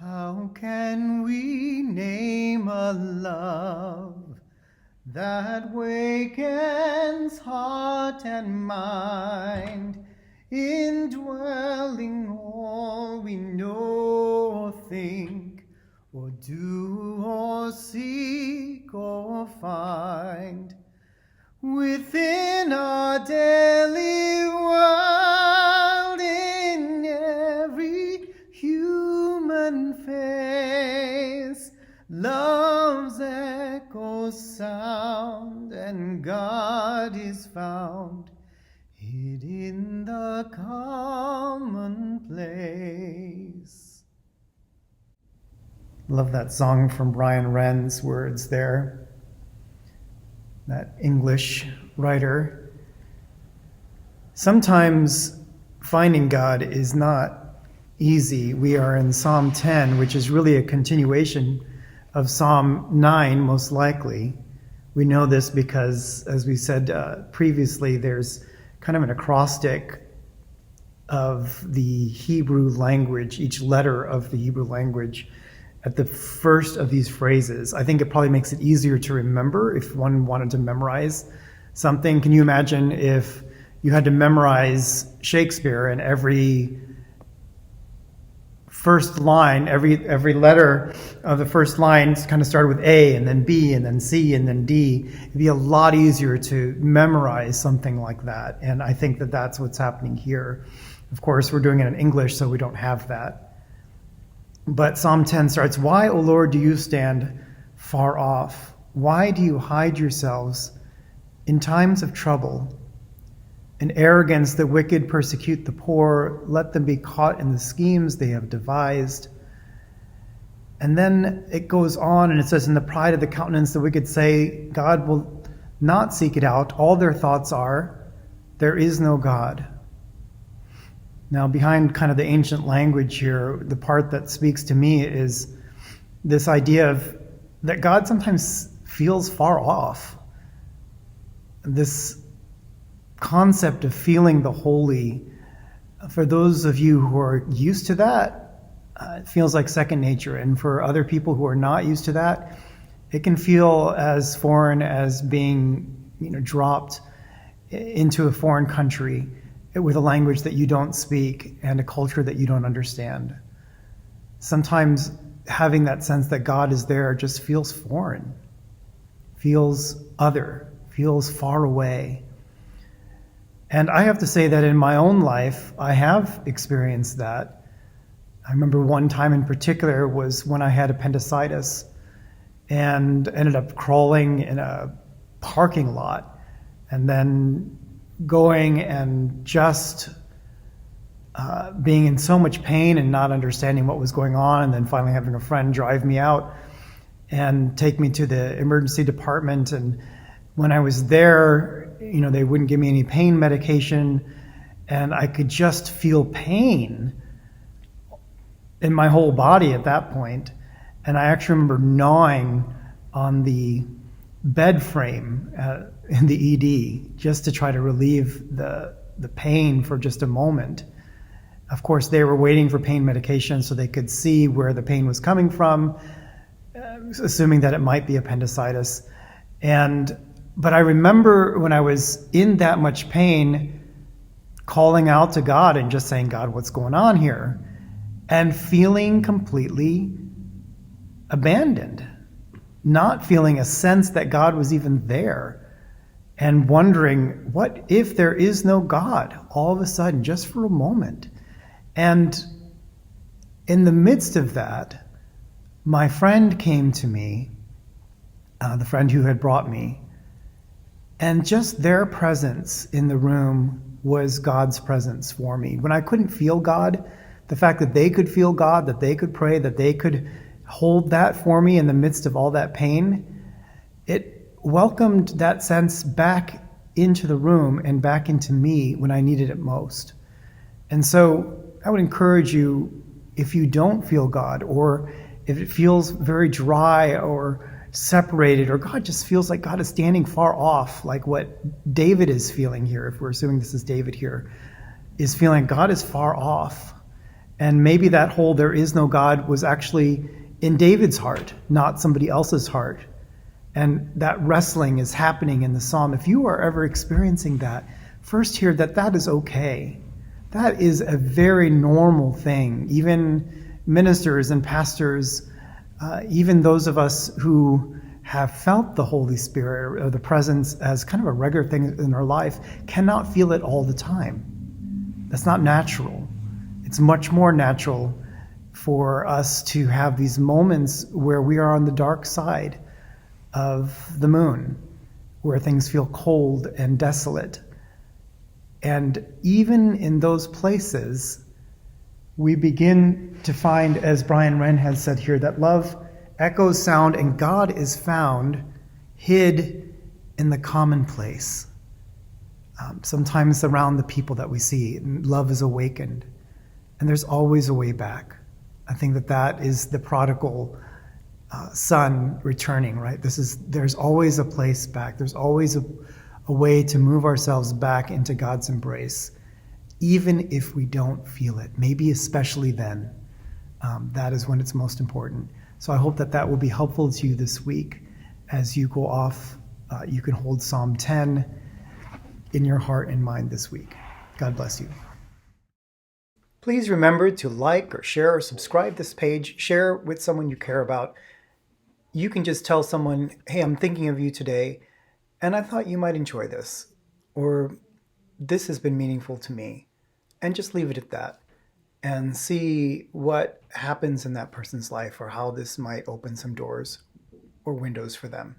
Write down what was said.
How can we name a love that wakens heart and mind, indwelling all we know or think, or do or seek or find? Within our daily world, in every human face, love's echoes sound, and God is found hid in the commonplace. Love that song from Brian Wren's words there. That English writer. Sometimes finding God is not easy. We are in Psalm 10, which is really a continuation of Psalm 9, most likely. We know this because, as we said previously, there's kind of an acrostic of the Hebrew language, each letter of the Hebrew language, at the first of these phrases. I think it probably makes it easier to remember if one wanted to memorize something. Can you imagine if you had to memorize Shakespeare and every first line, every letter of the first line kind of started with A and then B and then C and then D? It'd be a lot easier to memorize something like that. And I think that that's what's happening here. Of course, we're doing it in English, so we don't have that. But Psalm 10 starts, "Why, O Lord, do you stand far off? Why do you hide yourselves in times of trouble? In arrogance, the wicked persecute the poor. Let them be caught in the schemes they have devised." And then it goes on and it says, "In the pride of the countenance, the wicked say, God will not seek it out. All their thoughts are, there is no God." Now, behind kind of the ancient language here, the part that speaks to me is this idea of that God sometimes feels far off. This concept of feeling the holy, for those of you who are used to that, it feels like second nature. And for other people who are not used to that, it can feel as foreign as being, dropped into a foreign country with a language that you don't speak and a culture that you don't understand. Sometimes having that sense that God is there just feels foreign, feels other, feels far away. And I have to say that in my own life, I have experienced that. I remember one time in particular was when I had appendicitis and ended up crawling in a parking lot and then going and just being in so much pain and not understanding what was going on, and then finally having a friend drive me out and take me to the emergency department. And when I was there, they wouldn't give me any pain medication, and I could just feel pain in my whole body at that point. And I actually remember gnawing on the bed frame in the ED just to try to relieve the pain for just a moment. Of course, they were waiting for pain medication so they could see where the pain was coming from, assuming that it might be appendicitis. But I remember when I was in that much pain, calling out to God and just saying, "God, what's going on here?" And feeling completely abandoned, not feeling a sense that God was even there, and wondering, what if there is no God all of a sudden, just for a moment? And in the midst of that, my friend came to me, the friend who had brought me, and just their presence in the room was God's presence for me. When I couldn't feel God, the fact that they could feel God, that they could pray, that they could hold that for me in the midst of all that pain, it welcomed that sense back into the room and back into me when I needed it most. And so I would encourage you, if you don't feel God, or if it feels very dry or separated, or God just feels like God is standing far off, like what David is feeling here, if we're assuming this is David here, is feeling God is far off, And maybe that whole "there is no God" was actually in David's heart, not somebody else's heart. And that wrestling is happening in the psalm. If you are ever experiencing that, first hear that that is okay. That is a very normal thing. Even ministers and pastors, even those of us who have felt the Holy Spirit or the presence as kind of a regular thing in our life, cannot feel it all the time. That's not natural. It's much more natural for us to have these moments where we are on the dark side of the moon, where things feel cold and desolate. And even in those places, we begin to find, as Brian Wren has said here, that love echoes sound and God is found hid in the commonplace. Sometimes around the people that we see, love is awakened. And there's always a way back. I think that that is the prodigal son returning, right? There's always a place back. There's always a way to move ourselves back into God's embrace, even if we don't feel it. Maybe especially then. That is when it's most important. So I hope that that will be helpful to you this week. As you go off, you can hold Psalm 10 in your heart and mind this week. God bless you. Please remember to like or share or subscribe this page. Share with someone you care about. You can just tell someone, hey, I'm thinking of you today, and I thought you might enjoy this, or this has been meaningful to me, and just leave it at that and see what happens in that person's life or how this might open some doors or windows for them.